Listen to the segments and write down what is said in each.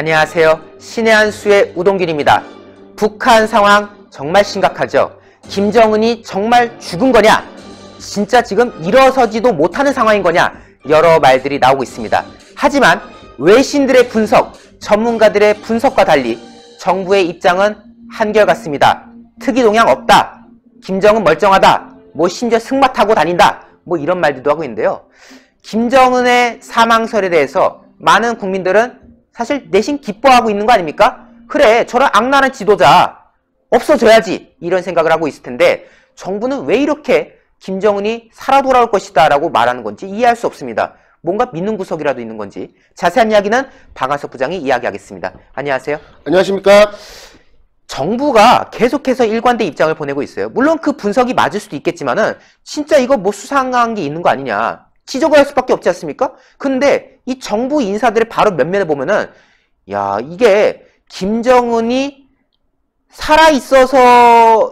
안녕하세요. 신의 한 수의 우동균입니다. 북한 상황 정말 심각하죠. 김정은이 정말 죽은 거냐? 진짜 지금 일어서지도 못하는 상황인 거냐? 여러 말들이 나오고 있습니다. 하지만 외신들의 분석, 전문가들의 분석과 달리 정부의 입장은 한결같습니다. 특이 동향 없다. 김정은 멀쩡하다. 심지어 승마 타고 다닌다. 이런 말들도 하고 있는데요. 김정은의 사망설에 대해서 많은 국민들은 사실 내심 기뻐하고 있는 거 아닙니까? 그래, 저런 악랄한 지도자 없어져야지, 이런 생각을 하고 있을 텐데 정부는 왜 이렇게 김정은이 살아 돌아올 것이다 라고 말하는 건지 이해할 수 없습니다. 뭔가 믿는 구석이라도 있는 건지 자세한 이야기는 박한석 부장이 이야기하겠습니다. 안녕하세요. 안녕하십니까. 정부가 계속해서 일관된 입장을 보내고 있어요. 물론 그 분석이 맞을 수도 있겠지만은 진짜 이거 수상한 게 있는 거 아니냐, 지적을 할 수밖에 없지 않습니까? 근데 이 정부 인사들의 바로 면면을 보면은 야, 이게 김정은이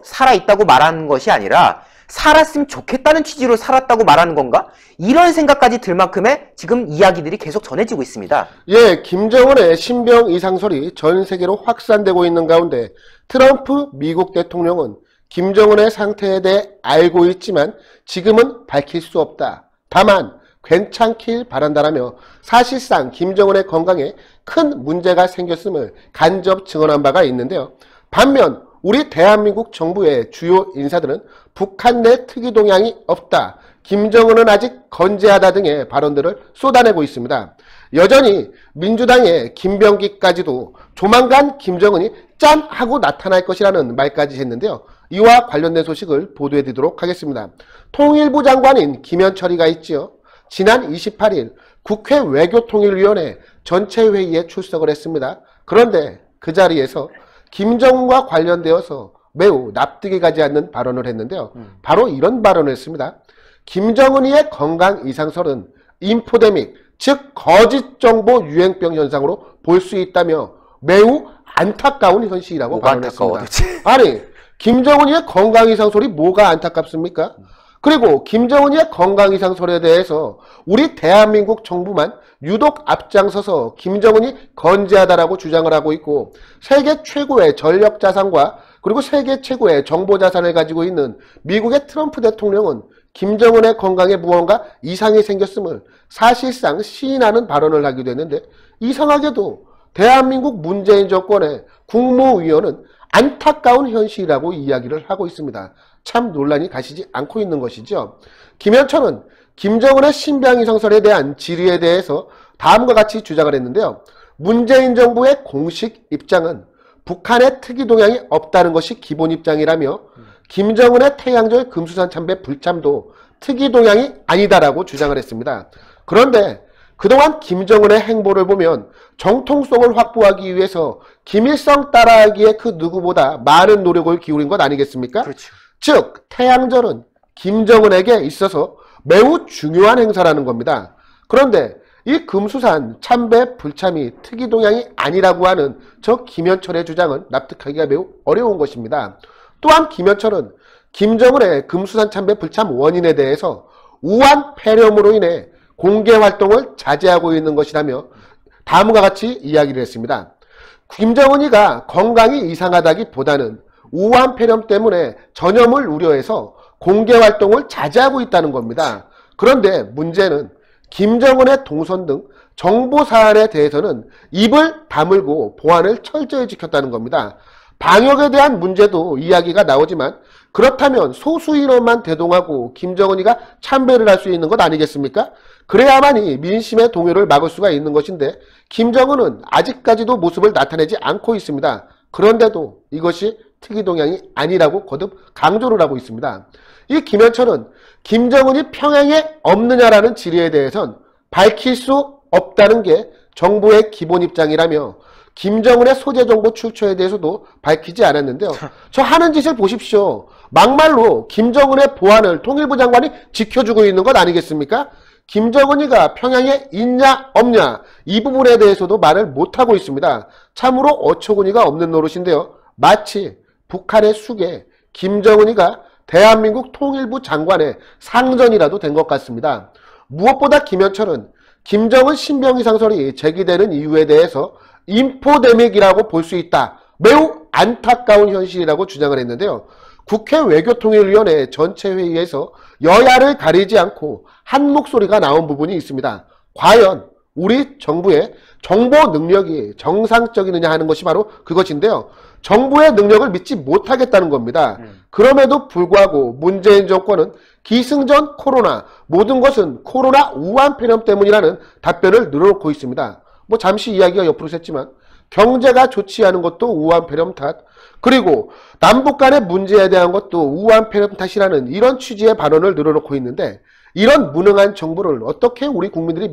살아있다고 말하는 것이 아니라 살았으면 좋겠다는 취지로 살았다고 말하는 건가? 이런 생각까지 들 만큼의 지금 이야기들이 계속 전해지고 있습니다. 예, 김정은의 신병 이상설이 전 세계로 확산되고 있는 가운데 트럼프 미국 대통령은 김정은의 상태에 대해 알고 있지만 지금은 밝힐 수 없다. 다만 괜찮길 바란다라며 사실상 김정은의 건강에 큰 문제가 생겼음을 간접 증언한 바가 있는데요. 반면 우리 대한민국 정부의 주요 인사들은 북한 내 특이 동향이 없다, 김정은은 아직 건재하다 등의 발언들을 쏟아내고 있습니다. 여전히 민주당의 김병기까지도 조만간 김정은이 짠! 하고 나타날 것이라는 말까지 했는데요. 이와 관련된 소식을 보도해드리도록 하겠습니다. 통일부 장관인 김현철이가 있지요. 지난 28일 국회 외교통일위원회 전체회의에 출석을 했습니다. 그런데 그 자리에서 김정은과 관련되어서 매우 납득이 가지 않는 발언을 했는데요. 바로 이런 발언을 했습니다. 김정은이의 건강 이상설은 인포데믹, 즉 거짓 정보 유행병 현상으로 볼 수 있다며 매우 안타까운 현실이라고 발언했습니다. 아니, 김정은이의 건강 이상설이 뭐가 안타깝습니까? 그리고 김정은이의 건강 이상설에 대해서 우리 대한민국 정부만 유독 앞장서서 김정은이 건재하다라고 주장을 하고 있고, 세계 최고의 전력 자산과 그리고 세계 최고의 정보 자산을 가지고 있는 미국의 트럼프 대통령은 김정은의 건강에 무언가 이상이 생겼음을 사실상 시인하는 발언을 하기도 했는데, 이상하게도 대한민국 문재인 정권의 국무위원은 안타까운 현실이라고 이야기를 하고 있습니다. 참 논란이 가시지 않고 있는 것이죠. 김현철은 김정은의 신병 이상설에 대한 질의에 대해서 다음과 같이 주장을 했는데요. 문재인 정부의 공식 입장은 북한의 특이 동향이 없다는 것이 기본 입장이라며 김정은의 태양절 금수산 참배 불참도 특이 동향이 아니다라고 주장을 했습니다. 그런데 그동안 김정은의 행보를 보면 정통성을 확보하기 위해서 김일성 따라하기에 그 누구보다 많은 노력을 기울인 것 아니겠습니까? 그렇죠. 즉 태양절은 김정은에게 있어서 매우 중요한 행사라는 겁니다. 그런데 이 금수산 참배 불참이 특이 동향이 아니라고 하는 저 김현철의 주장은 납득하기가 매우 어려운 것입니다. 또한 김현철은 김정은의 금수산 참배 불참 원인에 대해서 우한 폐렴으로 인해 공개 활동을 자제하고 있는 것이라며 다음과 같이 이야기를 했습니다. 김정은이가 건강이 이상하다기보다는 우한 폐렴 때문에 전염을 우려해서 공개 활동을 자제하고 있다는 겁니다. 그런데 문제는 김정은의 동선 등 정보 사안에 대해서는 입을 다물고 보안을 철저히 지켰다는 겁니다. 방역에 대한 문제도 이야기가 나오지만 그렇다면 소수 인원만 대동하고 김정은이가 참배를 할 수 있는 것 아니겠습니까? 그래야만이 민심의 동요를 막을 수가 있는 것인데 김정은은 아직까지도 모습을 나타내지 않고 있습니다. 그런데도 이것이 특이 동향이 아니라고 거듭 강조를 하고 있습니다. 이 김현철은 김정은이 평양에 없느냐라는 질의에 대해선 밝힐 수 없다는 게 정부의 기본 입장이라며 김정은의 소재 정보 출처에 대해서도 밝히지 않았는데요. 저 하는 짓을 보십시오. 막말로 김정은의 보안을 통일부 장관이 지켜주고 있는 것 아니겠습니까? 김정은이가 평양에 있냐 없냐 이 부분에 대해서도 말을 못하고 있습니다. 참으로 어처구니가 없는 노릇인데요. 마치 북한의 숙에 김정은이가 대한민국 통일부 장관의 상전이라도 된 것 같습니다. 무엇보다 김현철은 김정은 신병 이상설이 제기되는 이유에 대해서 인포데믹이라고 볼 수 있다. 매우 안타까운 현실이라고 주장을 했는데요. 국회 외교통일위원회 전체 회의에서 여야를 가리지 않고 한 목소리가 나온 부분이 있습니다. 과연 우리 정부의 정보 능력이 정상적이느냐 하는 것이 바로 그것인데요. 정부의 능력을 믿지 못하겠다는 겁니다. 그럼에도 불구하고 문재인 정권은 기승전 코로나, 모든 것은 코로나 우한 폐렴 때문이라는 답변을 늘어놓고 있습니다. 뭐 잠시 이야기가 옆으로 샜지만 경제가 좋지 않은 것도 우한 폐렴 탓, 그리고 남북 간의 문제에 대한 것도 우한 폐렴 탓이라는 이런 취지의 발언을 늘어놓고 있는데, 이런 무능한 정부를 어떻게 우리 국민들이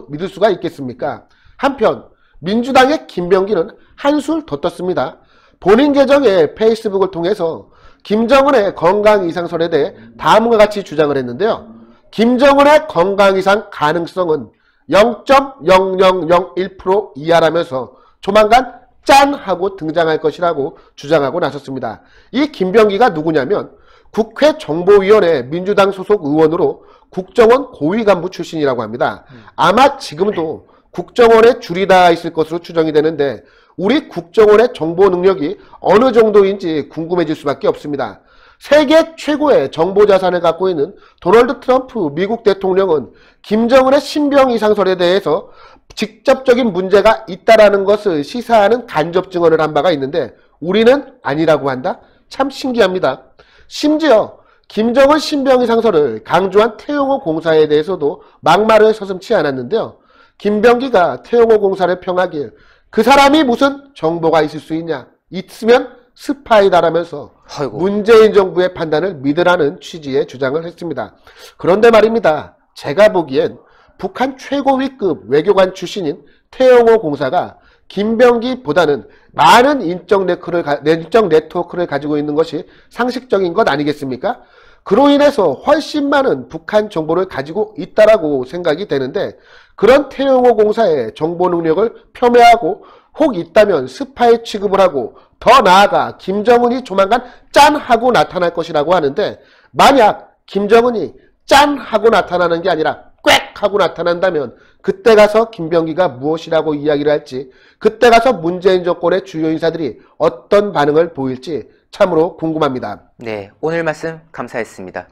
믿을 수가 있겠습니까? 한편 민주당의 김병기는 한술 더 떴습니다. 본인 계정의 페이스북을 통해서 김정은의 건강 이상설에 대해 다음과 같이 주장을 했는데요. 김정은의 건강 이상 가능성은 0.0001% 이하라면서 조만간 짠! 하고 등장할 것이라고 주장하고 나섰습니다. 이 김병기가 누구냐면 국회 정보위원회 민주당 소속 의원으로 국정원 고위 간부 출신이라고 합니다. 아마 지금도 국정원에 줄이 다 있을 것으로 추정이 되는데, 우리 국정원의 정보 능력이 어느 정도인지 궁금해질 수밖에 없습니다. 세계 최고의 정보 자산을 갖고 있는 도널드 트럼프 미국 대통령은 김정은의 신병 이상설에 대해서 직접적인 문제가 있다라는 것을 시사하는 간접 증언을 한 바가 있는데, 우리는 아니라고 한다? 참 신기합니다. 심지어 김정은 신병 이상설을 강조한 태영호 공사에 대해서도 막말을 서슴지 않았는데요. 김병기가 태영호 공사를 평하길 그 사람이 무슨 정보가 있을 수 있냐, 있으면 스파이다라면서 아이고. 문재인 정부의 판단을 믿으라는 취지의 주장을 했습니다. 그런데 말입니다. 제가 보기엔 북한 최고위급 외교관 출신인 태영호 공사가 김병기보다는 많은 인적 네트워크를 가지고 있는 것이 상식적인 것 아니겠습니까? 그로 인해서 훨씬 많은 북한 정보를 가지고 있다라고 생각이 되는데, 그런 태영호 공사의 정보 능력을 폄훼하고 혹 있다면 스파이 취급을 하고, 더 나아가 김정은이 조만간 짠! 하고 나타날 것이라고 하는데, 만약 김정은이 짠! 하고 나타나는 게 아니라 꽥! 하고 나타난다면 그때 가서 김병기가 무엇이라고 이야기를 할지, 그때 가서 문재인 정권의 주요 인사들이 어떤 반응을 보일지 참으로 궁금합니다. 네, 오늘 말씀 감사했습니다.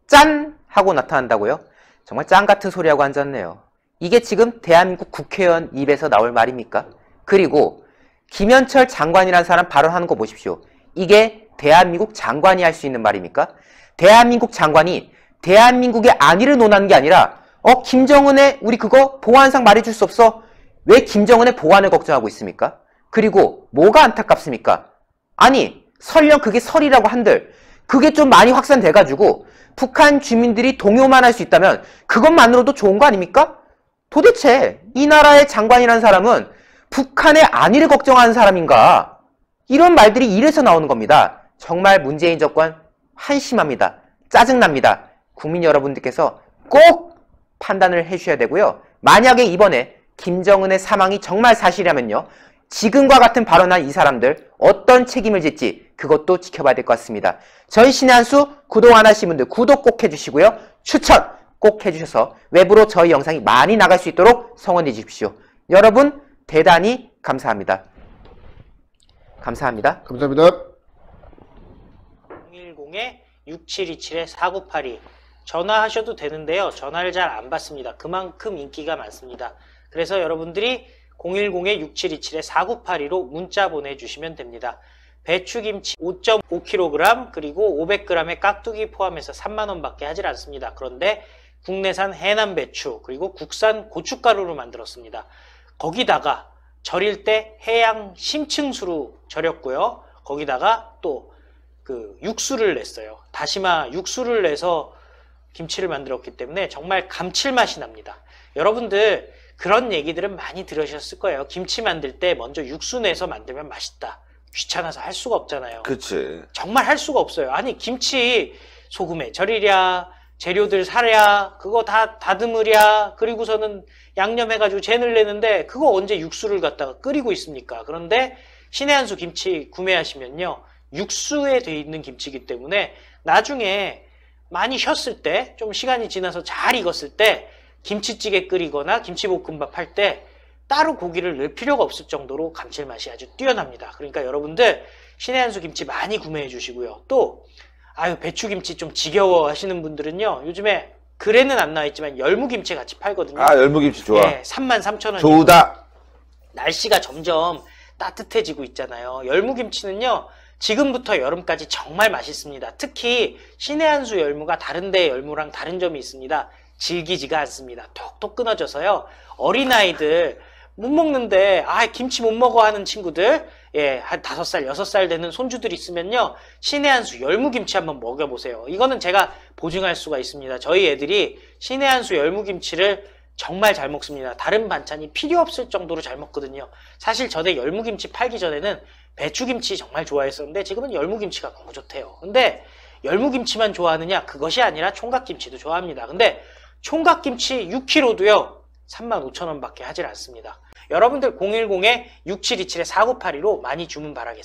짠! 하고 나타난다고요? 정말 짠 같은 소리하고 앉았네요. 이게 지금 대한민국 국회의원 입에서 나올 말입니까? 그리고 김현철 장관이라는 사람 발언하는 거 보십시오. 이게 대한민국 장관이 할 수 있는 말입니까? 대한민국 장관이 대한민국의 안위를 논하는 게 아니라 김정은의 우리 그거 보안상 말해줄 수 없어? 왜 김정은의 보안을 걱정하고 있습니까? 그리고 뭐가 안타깝습니까? 아니 설령 그게 설이라고 한들 그게 좀 많이 확산돼가지고 북한 주민들이 동요만 할 수 있다면 그것만으로도 좋은 거 아닙니까? 도대체 이 나라의 장관이라는 사람은 북한의 안위를 걱정하는 사람인가? 이런 말들이 이래서 나오는 겁니다. 정말 문재인 정권 한심합니다. 짜증납니다. 국민 여러분들께서 꼭 판단을 해주셔야 되고요. 만약에 이번에 김정은의 사망이 정말 사실이라면요, 지금과 같은 발언한 이 사람들 어떤 책임을 질지 그것도 지켜봐야 될 것 같습니다. 저희 신의 한수 구독 안 하신 분들 구독 꼭 해주시고요. 추천 꼭 해주셔서 외부로 저희 영상이 많이 나갈 수 있도록 성원해 주십시오. 여러분 대단히 감사합니다. 감사합니다. 감사합니다. 010-6727-4982 전화하셔도 되는데요. 전화를 잘 안 받습니다. 그만큼 인기가 많습니다. 그래서 여러분들이 010-6727-4982로 문자 보내주시면 됩니다. 배추김치 5.5kg 그리고 500g의 깍두기 포함해서 3만원 밖에 하질 않습니다. 그런데 국내산 해남 배추 그리고 국산 고춧가루로 만들었습니다. 거기다가 절일 때 해양 심층수로 절였고요. 거기다가 또 그 육수를 냈어요. 다시마 육수를 내서 김치를 만들었기 때문에 정말 감칠맛이 납니다. 여러분들 그런 얘기들은 많이 들으셨을 거예요. 김치 만들 때 먼저 육수 내서 만들면 맛있다. 귀찮아서 할 수가 없잖아요. 그치. 정말 할 수가 없어요. 아니 김치 소금에 절이랴, 재료들 사랴, 그거 다 다듬으랴, 그리고서는 양념해가지고 젠을 내는데 그거 언제 육수를 갖다가 끓이고 있습니까? 그런데 신의 한수 김치 구매하시면요, 육수에 돼 있는 김치이기 때문에 나중에 많이 쉬었을 때, 좀 시간이 지나서 잘 익었을 때 김치찌개 끓이거나 김치볶음밥 할 때 따로 고기를 넣을 필요가 없을 정도로 감칠맛이 아주 뛰어납니다. 그러니까 여러분들 신의 한 수 김치 많이 구매해 주시고요. 또 아유 배추김치 좀 지겨워 하시는 분들은요. 요즘에 글에는 안 나와 있지만 열무김치 같이 팔거든요. 아, 열무김치 좋아. 네, 33,000원. 좋다. 날씨가 점점 따뜻해지고 있잖아요. 열무김치는요. 지금부터 여름까지 정말 맛있습니다. 특히 신의 한 수 열무가 다른 데 열무랑 다른 점이 있습니다. 질기지가 않습니다. 톡톡 끊어져서요. 어린아이들 못 먹는데 김치 못 먹어 하는 친구들 한 5살, 6살 되는 손주들 있으면요. 신의 한 수 열무김치 한번 먹여보세요. 이거는 제가 보증할 수가 있습니다. 저희 애들이 신의 한 수 열무김치를 정말 잘 먹습니다. 다른 반찬이 필요 없을 정도로 잘 먹거든요. 사실 전에 열무김치 팔기 전에는 배추김치 정말 좋아했었는데 지금은 열무김치가 너무 좋대요. 근데 열무김치만 좋아하느냐? 그것이 아니라 총각김치도 좋아합니다. 근데 총각김치 6kg도요. 35,000원 밖에 하질 않습니다. 여러분들 010-6727-4982로 많이 주문 바라겠습니다.